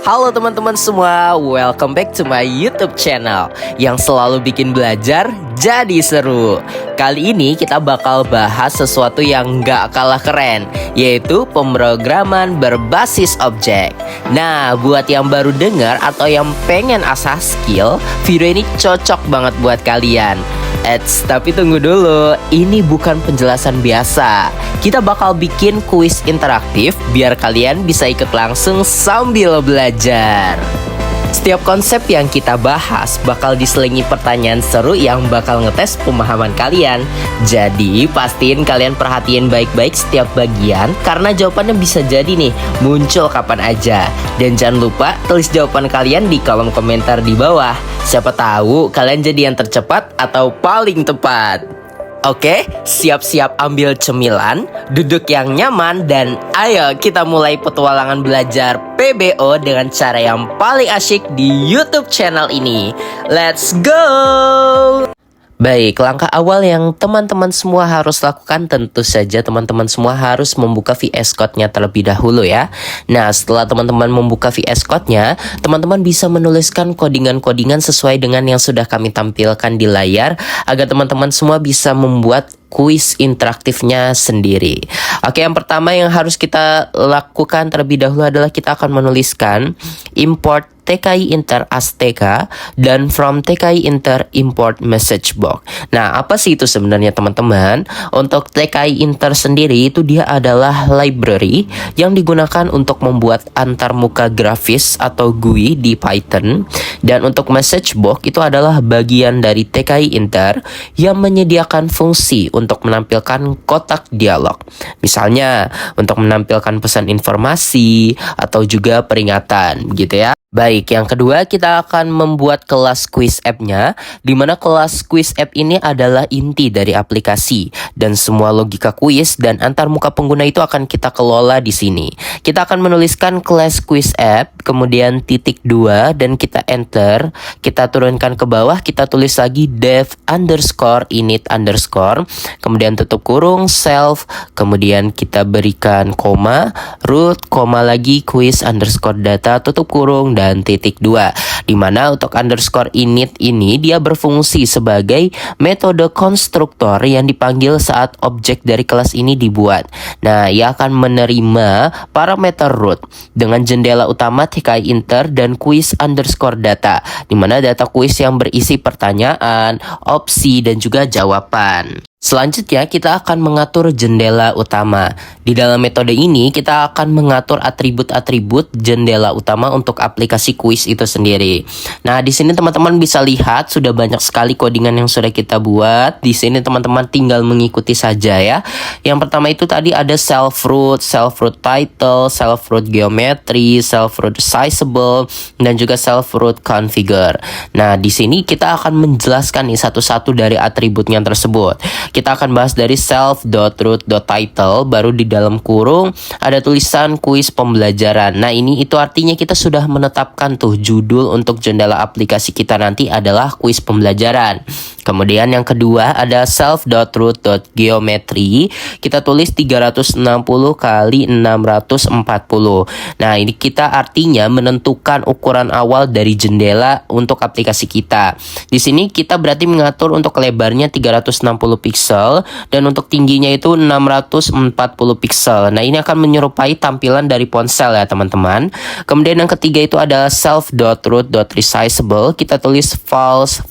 Halo teman-teman semua, welcome back to my YouTube channel yang selalu bikin belajar jadi seru. Kali ini kita bakal bahas sesuatu yang gak kalah keren, yaitu pemrograman berbasis objek. Nah, buat yang baru dengar atau yang pengen asah skill, video ini cocok banget buat kalian. Tapi tunggu dulu, ini bukan penjelasan biasa. Kita bakal bikin kuis interaktif biar kalian bisa ikut langsung sambil belajar. Setiap konsep yang kita bahas bakal diselingi pertanyaan seru yang bakal ngetes pemahaman kalian. Jadi pastiin kalian perhatiin baik-baik setiap bagian, karena jawabannya bisa jadi nih muncul kapan aja. Dan jangan lupa tulis jawaban kalian di kolom komentar di bawah. Siapa tahu kalian jadi yang tercepat atau paling tepat. Oke, siap-siap ambil cemilan, duduk yang nyaman, dan ayo kita mulai petualangan belajar PBO dengan cara yang paling asyik di YouTube channel ini. Let's go! Baik, langkah awal yang teman-teman semua harus lakukan tentu saja teman-teman semua harus membuka VS Code-nya terlebih dahulu ya. Nah, setelah teman-teman membuka VS Code-nya, teman-teman bisa menuliskan kodingan-kodingan sesuai dengan yang sudah kami tampilkan di layar agar teman-teman semua bisa membuat kuis interaktifnya sendiri. Oke, yang pertama yang harus kita lakukan terlebih dahulu adalah kita akan menuliskan import TKI Inter as TK dan from TKI Inter import message box. Nah, apa sih itu sebenarnya teman-teman? Untuk TKI Inter sendiri itu dia adalah library yang digunakan untuk membuat antarmuka grafis atau GUI di Python. Dan untuk message box itu adalah bagian dari TKI Inter yang menyediakan fungsi untuk menampilkan kotak dialog. Misalnya untuk menampilkan pesan informasi atau juga peringatan gitu ya. Baik, yang kedua kita akan membuat kelas quiz app-nya, di mana kelas quiz app ini adalah inti dari aplikasi dan semua logika quiz dan antarmuka pengguna itu akan kita kelola di sini. Kita akan menuliskan kelas quiz app, kemudian titik 2 dan kita enter, kita turunkan ke bawah, kita tulis lagi dev underscore init underscore, kemudian tutup kurung self, kemudian kita berikan koma, root, koma lagi quiz underscore data, tutup kurung dan titik 2, dimana untuk underscore init ini dia berfungsi sebagai metode konstruktor yang dipanggil saat objek dari kelas ini dibuat. Nah, ia akan menerima parameter root dengan jendela utama TKI Inter dan quiz underscore data, dimana data quiz yang berisi pertanyaan, opsi, dan juga jawaban. Selanjutnya kita akan mengatur jendela utama. Di dalam metode ini kita akan mengatur atribut-atribut jendela utama untuk aplikasi kuis itu sendiri. Nah, di sini teman-teman bisa lihat sudah banyak sekali codingan yang sudah kita buat. Di sini teman-teman tinggal mengikuti saja ya. Yang pertama itu tadi ada self root title, self root geometry, self root sizable, dan juga self root configure. Nah, di sini kita akan menjelaskan nih satu-satu dari atributnya tersebut. Kita akan bahas dari self.root.title, baru di dalam kurung ada tulisan kuis pembelajaran. Nah, ini itu artinya kita sudah menetapkan tuh judul untuk jendela aplikasi kita nanti adalah kuis pembelajaran. Kemudian yang kedua ada self.root.geometry. Kita tulis 360 kali 640. Nah, ini kita artinya menentukan ukuran awal dari jendela untuk aplikasi kita. Di sini kita berarti mengatur untuk lebarnya 360 pixel dan untuk tingginya itu 640 pixel. Nah, ini akan menyerupai tampilan dari ponsel ya teman-teman. Kemudian yang ketiga itu adalah self.root.resizable. Kita tulis false.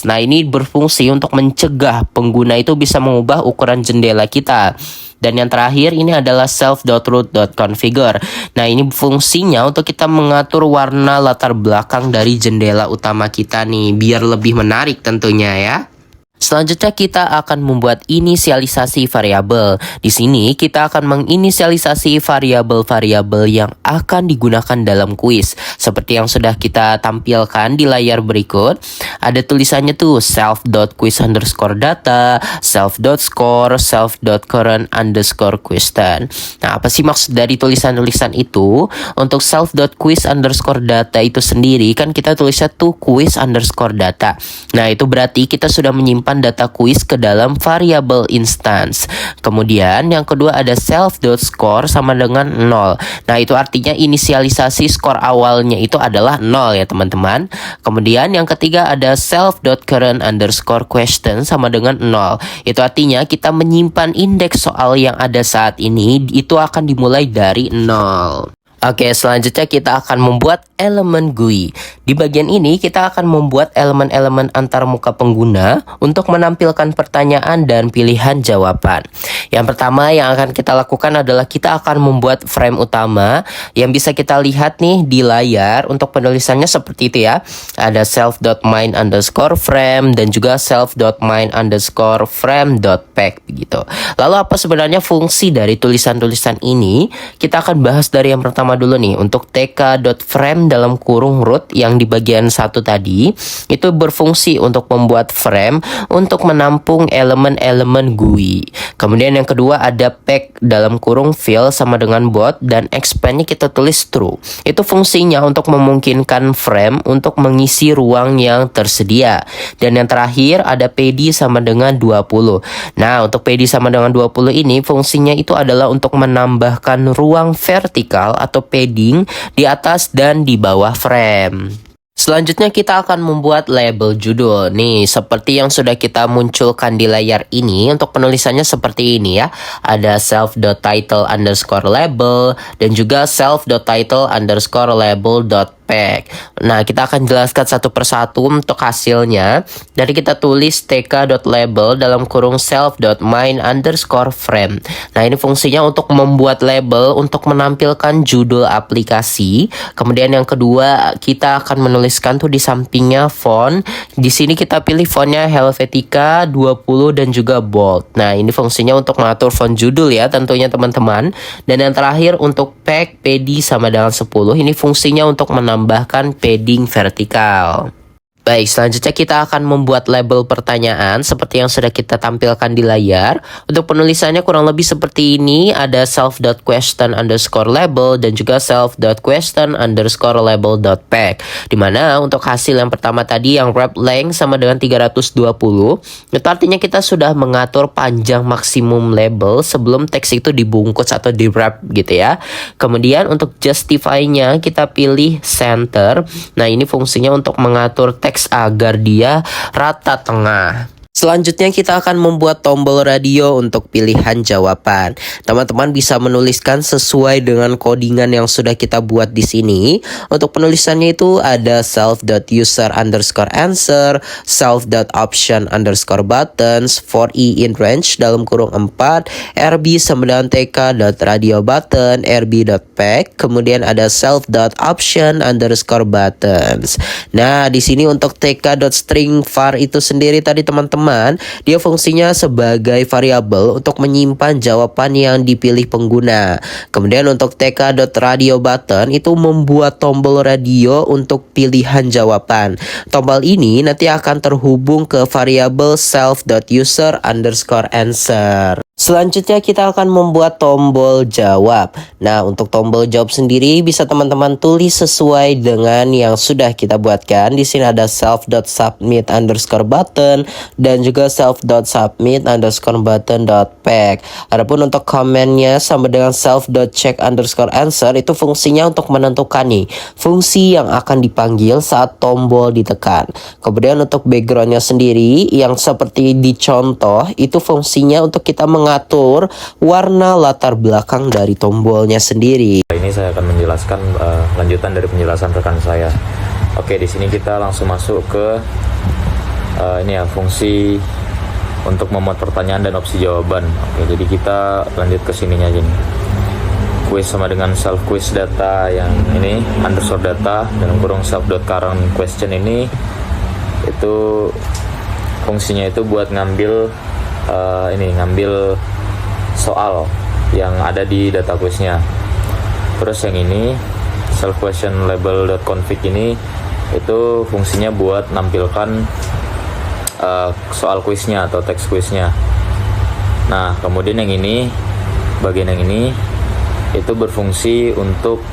Nah, ini berfungsi untuk mencegah pengguna itu bisa mengubah ukuran jendela kita. Dan yang terakhir ini adalah self.root.configure. Nah, ini fungsinya untuk kita mengatur warna latar belakang dari jendela utama kita nih, biar lebih menarik tentunya ya. Selanjutnya kita akan membuat inisialisasi variabel. Di sini kita akan menginisialisasi variabel-variabel yang akan digunakan dalam kuis. Seperti yang sudah kita tampilkan di layar berikut. Ada tulisannya tuh self.quiz_data, self.score, self.current_question. Nah, apa sih maksud dari tulisan-tulisan itu? Untuk self.quiz_data itu sendiri kan kita tulisnya tuh quiz_data. Nah, itu berarti kita sudah menyimpan menyimpan data kuis ke dalam variabel instance. Kemudian yang kedua ada self.score sama dengan 0. Nah, itu artinya inisialisasi skor awalnya itu adalah 0 ya teman-teman. Kemudian yang ketiga ada self.current_question sama dengan 0. Itu artinya kita menyimpan indeks soal yang ada saat ini itu akan dimulai dari 0. Oke, selanjutnya kita akan membuat elemen GUI. Di bagian ini kita akan membuat elemen-elemen antarmuka pengguna untuk menampilkan pertanyaan dan pilihan jawaban. Yang pertama yang akan kita lakukan adalah kita akan membuat frame utama yang bisa kita lihat nih di layar. Untuk penulisannya seperti itu ya. Ada self.main_frame dan juga self.main_frame.pack begitu. Lalu apa sebenarnya fungsi dari tulisan-tulisan ini? Kita akan bahas dari yang pertama dulu nih. Untuk tk.frame dalam kurung root yang di bagian satu tadi itu berfungsi untuk membuat frame untuk menampung elemen-elemen GUI. Kemudian yang kedua ada pack dalam kurung fill sama dengan bot dan expandnya kita tulis true. Itu fungsinya untuk memungkinkan frame untuk mengisi ruang yang tersedia. Dan yang terakhir ada pd sama dengan 20. Nah, untuk pd sama dengan 20 ini fungsinya itu adalah untuk menambahkan ruang vertikal atau padding di atas dan di bawah frame. Selanjutnya kita akan membuat label judul. Nih, seperti yang sudah kita munculkan di layar ini, untuk penulisannya seperti ini ya. Ada self.title_label dan juga self.title_label.pack. Nah, kita akan jelaskan satu persatu untuk hasilnya. Dari kita tulis tk.label dalam kurung self.main_frame. Nah, ini fungsinya untuk membuat label untuk menampilkan judul aplikasi. Kemudian yang kedua, kita akan menuliskan tuh di sampingnya font. Di sini kita pilih fontnya Helvetica 20 dan juga bold. Nah, ini fungsinya untuk mengatur font judul ya tentunya teman-teman. Dan yang terakhir untuk pack pd sama dengan 10. Ini fungsinya untuk menambahkan padding vertikal. Baik, selanjutnya kita akan membuat label pertanyaan seperti yang sudah kita tampilkan di layar. Untuk penulisannya kurang lebih seperti ini. Ada self.question_label dan juga self.question_label.pack. Dimana untuk hasil yang pertama tadi yang wrap length sama dengan 320. Itu artinya kita sudah mengatur panjang maksimum label sebelum teks itu dibungkus atau di wrap gitu ya. Kemudian untuk justify-nya kita pilih center. Nah, ini fungsinya untuk mengatur teks agar dia rata tengah. Selanjutnya kita akan membuat tombol radio untuk pilihan jawaban. Teman-teman bisa menuliskan sesuai dengan codingan yang sudah kita buat di sini. Untuk penulisannya itu ada self.user_answer, self.option_buttons, for i in range dalam kurung 4, rb sama dengan tk.radio button, rb.pack, kemudian ada self.option_buttons. Nah, di sini untuk tk.string var itu sendiri tadi teman-teman, dia fungsinya sebagai variabel untuk menyimpan jawaban yang dipilih pengguna. Kemudian untuk tk.radio button itu membuat tombol radio untuk pilihan jawaban. Tombol ini nanti akan terhubung ke variabel self.user_answer. Selanjutnya kita akan membuat tombol jawab. Nah, untuk tombol jawab sendiri bisa teman-teman tulis sesuai dengan yang sudah kita buatkan. Di sini ada self.submit_button dan juga self.submit_button.pack. Adapun untuk komennya sama dengan self.check_answer itu fungsinya untuk menentukan nih fungsi yang akan dipanggil saat tombol ditekan. Kemudian untuk backgroundnya sendiri yang seperti dicontoh itu fungsinya untuk kita mengatur warna latar belakang dari tombolnya sendiri. Ini saya akan menjelaskan lanjutan dari penjelasan rekan saya. Oke, di sini kita langsung masuk ke ini ya, fungsi untuk memuat pertanyaan dan opsi jawaban. Oke, jadi kita lanjut ke sininya aja nih. Quiz sama dengan self quiz data yang ini underscore data dalam kurung self.current question ini itu fungsinya itu buat ngambil ngambil soal yang ada di data quiznya. Terus yang ini self question label.config ini itu fungsinya buat nampilkan soal quiznya atau teks quiznya. Nah, kemudian yang ini bagian yang ini itu berfungsi untuk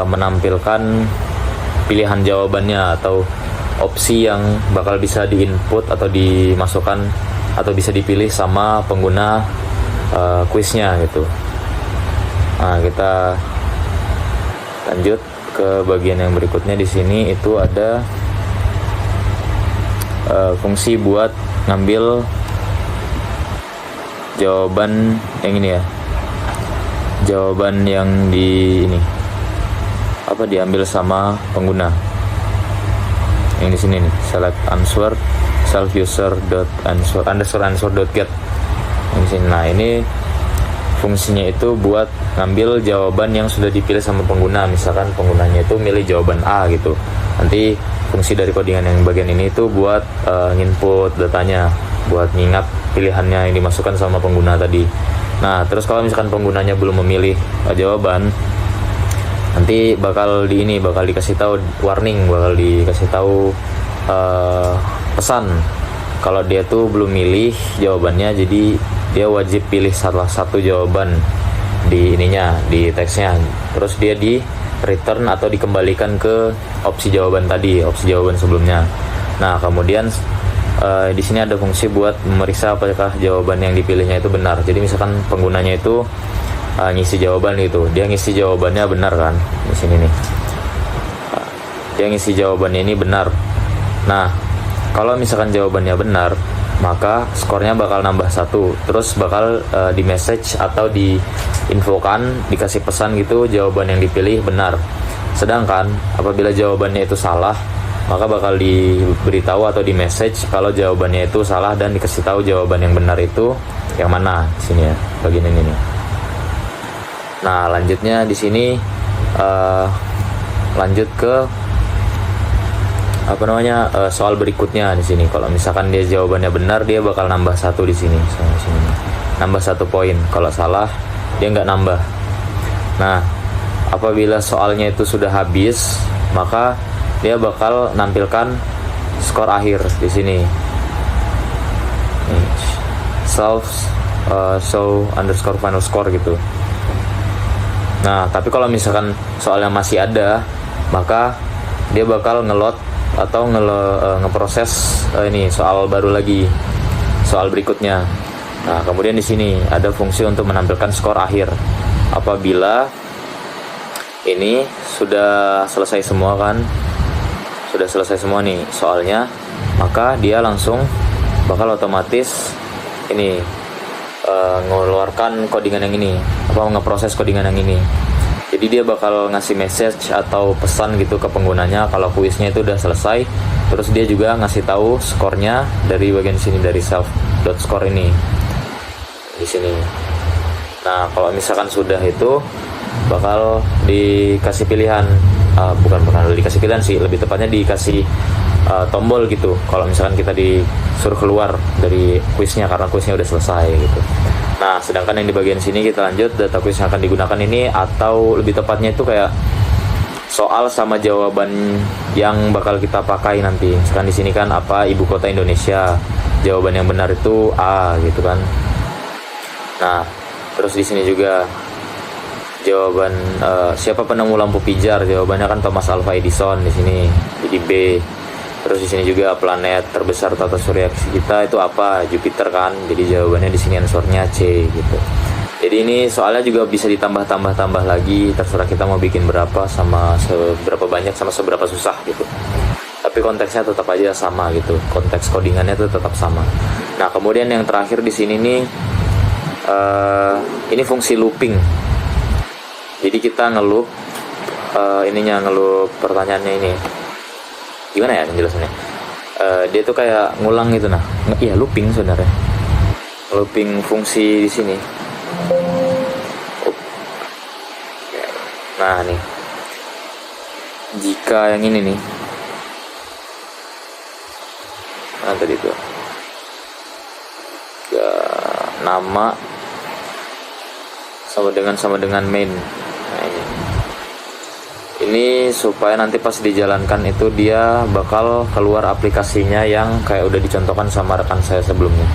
menampilkan pilihan jawabannya atau opsi yang bakal bisa diinput atau dimasukkan atau bisa dipilih sama pengguna kuisnya gitu. Nah, kita lanjut ke bagian yang berikutnya. Di sini itu ada fungsi buat ngambil jawaban yang ini ya. Jawaban yang diambil sama pengguna. Yang di sini nih, select answer self user dot answer dot get. Yang di sini. Nah, ini fungsinya itu buat ngambil jawaban yang sudah dipilih sama pengguna. Misalkan penggunanya itu milih jawaban A gitu. Nanti fungsi dari codingan yang bagian ini itu buat nginput datanya, buat ngingat pilihannya yang dimasukkan sama pengguna tadi. Nah, terus kalau misalkan penggunanya belum memilih jawaban, nanti bakal dikasih tahu warning, bakal dikasih tahu pesan kalau dia tuh belum milih jawabannya, jadi dia wajib pilih salah satu jawaban di teksnya. Terus dia di return atau dikembalikan ke opsi jawaban tadi, opsi jawaban sebelumnya. Nah, kemudian di sini ada fungsi buat memeriksa apakah jawaban yang dipilihnya itu benar. Jadi misalkan penggunanya itu ngisi jawaban gitu, dia ngisi jawabannya benar kan, di sini nih. Dia ngisi jawabannya ini benar. Nah, kalau misalkan jawabannya benar, maka skornya bakal nambah 1. Terus bakal di message atau diinfokan, dikasih pesan gitu, jawaban yang dipilih benar. Sedangkan apabila jawabannya itu salah, maka bakal diberitahu atau di message kalau jawabannya itu salah dan dikasih tahu jawaban yang benar itu yang mana. Di sini ya, bagian ini nih. Nah, lanjutnya di sini lanjut ke soal berikutnya di sini. Kalau misalkan dia jawabannya benar, dia bakal nambah 1 di sini. Nambah 1 poin. Kalau salah, dia nggak nambah. Nah, apabila soalnya itu sudah habis, maka dia bakal nampilkan skor akhir di sini. Show underscore final score gitu. Nah, tapi kalau misalkan soalnya masih ada, maka dia bakal ngeload atau ngeproses ini soal baru lagi, soal berikutnya. Nah, kemudian di sini ada fungsi untuk menampilkan skor akhir. Apabila ini sudah selesai semua kan, sudah selesai semua nih soalnya, maka dia langsung bakal otomatis ini mengeluarkan codingan yang ini, ngeproses codingan yang ini. Jadi dia bakal ngasih message atau pesan gitu ke penggunanya kalau kuisnya itu udah selesai. Terus dia juga ngasih tahu skornya dari bagian sini, dari self.score ini di sini. Nah, kalau misalkan sudah itu bakal dikasih pilihan, bukan dikasih pilihan sih, lebih tepatnya dikasih tombol gitu kalau misalkan kita disuruh keluar dari kuisnya karena kuisnya udah selesai gitu. Nah, sedangkan yang di bagian sini kita lanjut data kuis yang akan digunakan ini, atau lebih tepatnya itu kayak soal sama jawaban yang bakal kita pakai nanti. Misalkan di sini kan apa ibu kota Indonesia, jawaban yang benar itu A gitu kan. Nah, terus di sini juga jawaban siapa penemu lampu pijar, jawabannya kan Thomas Alva Edison di sini, jadi B. Terus di sini juga planet terbesar tata surya kita itu apa, Jupiter kan, jadi jawabannya di sini answernya C gitu. Jadi ini soalnya juga bisa ditambah lagi, terserah kita mau bikin berapa sama seberapa banyak sama seberapa susah gitu. Tapi konteksnya tetap aja sama gitu, konteks codingannya itu tetap sama. Nah, kemudian yang terakhir di sini nih ini fungsi looping. Jadi kita ngeloop ngeloop pertanyaannya ini. Gimana ya penjelasannya? Dia tuh kayak ngulang gitu, nah. Iya, looping sebenarnya. Looping fungsi di sini. Nah, nih. Jika yang ini nih. Nah, tadi itu. Ya, nama sama dengan main. Nah, ini supaya nanti pas dijalankan itu dia bakal keluar aplikasinya yang kayak udah dicontohkan sama rekan saya sebelumnya.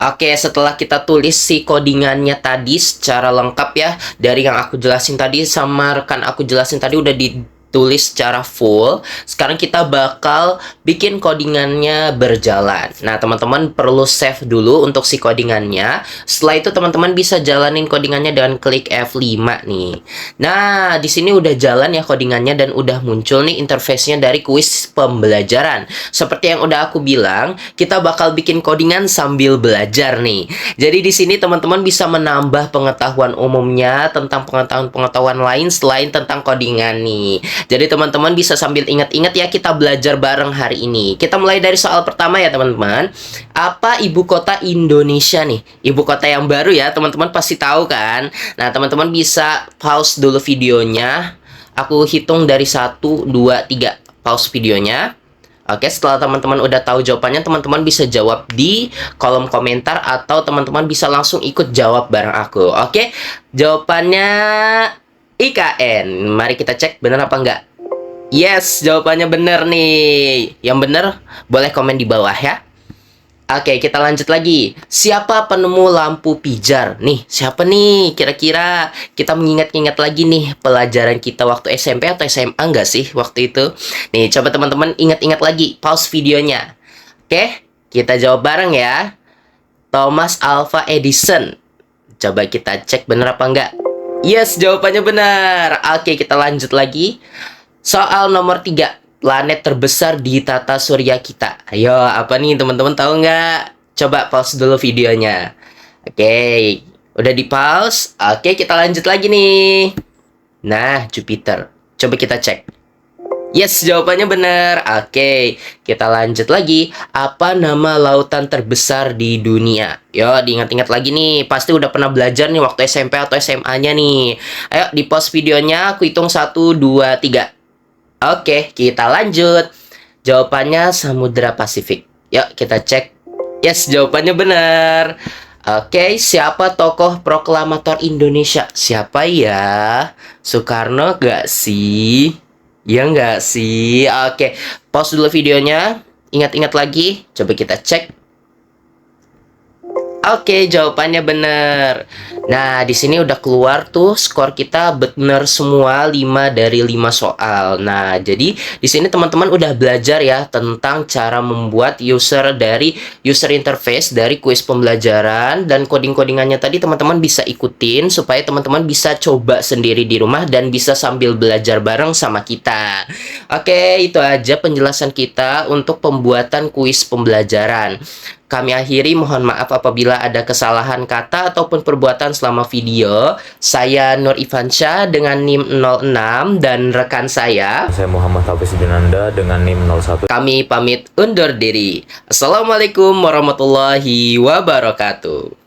Oke, setelah kita tulis si codingannya tadi secara lengkap ya, dari yang aku jelasin tadi sama rekan aku jelasin tadi udah ditulis tulis secara full. Sekarang kita bakal bikin codingannya berjalan. Nah, teman-teman perlu save dulu untuk si codingannya. Setelah itu teman-teman bisa jalanin codingannya dengan klik F5 nih. Nah, di sini udah jalan ya codingannya dan udah muncul nih interface-nya dari kuis pembelajaran. Seperti yang udah aku bilang, kita bakal bikin codingan sambil belajar nih. Jadi di sini teman-teman bisa menambah pengetahuan umumnya tentang pengetahuan-pengetahuan lain selain tentang codingan nih. Jadi teman-teman bisa sambil ingat-ingat ya kita belajar bareng hari ini. Kita mulai dari soal pertama ya teman-teman. Apa ibu kota Indonesia nih? Ibu kota yang baru ya teman-teman pasti tahu kan. Nah teman-teman bisa pause dulu videonya. Aku hitung dari 1, 2, 3. Pause videonya. Oke, setelah teman-teman udah tahu jawabannya, teman-teman bisa jawab di kolom komentar atau teman-teman bisa langsung ikut jawab bareng aku. Oke, jawabannya IKN. Mari kita cek benar apa enggak. Yes, jawabannya benar nih. Yang benar boleh komen di bawah ya. Oke, kita lanjut lagi. Siapa penemu lampu pijar? Nih, siapa nih? Kira-kira kita mengingat-ingat lagi nih pelajaran kita waktu SMP atau SMA enggak sih waktu itu? Nih, coba teman-teman ingat-ingat lagi. Pause videonya. Oke, kita jawab bareng ya. Thomas Alva Edison. Coba kita cek bener apa enggak. Yes, jawabannya benar. Oke, kita lanjut lagi. Soal nomor 3. Planet terbesar di tata surya kita. Ayo, apa nih teman-teman tahu nggak? Coba pause dulu videonya. Oke, udah di pause. Oke, kita lanjut lagi nih. Nah, Jupiter. Coba kita cek. Yes, jawabannya benar. Oke, kita lanjut lagi. Apa nama lautan terbesar di dunia? Yo, diingat-ingat lagi nih. Pasti udah pernah belajar nih waktu SMP atau SMA-nya nih. Ayo, di pause videonya. Aku hitung 1, 2, 3. Oke, kita lanjut. Jawabannya Samudra Pasifik. Yuk, kita cek. Yes, jawabannya benar. Oke, siapa tokoh proklamator Indonesia? Siapa ya? Soekarno gak sih? Ya nggak sih? Oke, pause dulu videonya. Ingat-ingat lagi. Coba kita cek. Oke, jawabannya benar. Nah, di sini udah keluar tuh skor kita benar semua 5 dari 5 soal. Nah, jadi di sini teman-teman udah belajar ya tentang cara membuat user interface dari kuis pembelajaran dan coding-codingannya tadi teman-teman bisa ikutin supaya teman-teman bisa coba sendiri di rumah dan bisa sambil belajar bareng sama kita. Oke, itu aja penjelasan kita untuk pembuatan kuis pembelajaran. Kami akhiri, mohon maaf apabila ada kesalahan kata ataupun perbuatan selama video. Saya Nur Ivansyah dengan NIM 06 dan rekan saya Muhammad Hafiz Dinanda dengan NIM 01. Kami pamit undur diri. Assalamualaikum warahmatullahi wabarakatuh.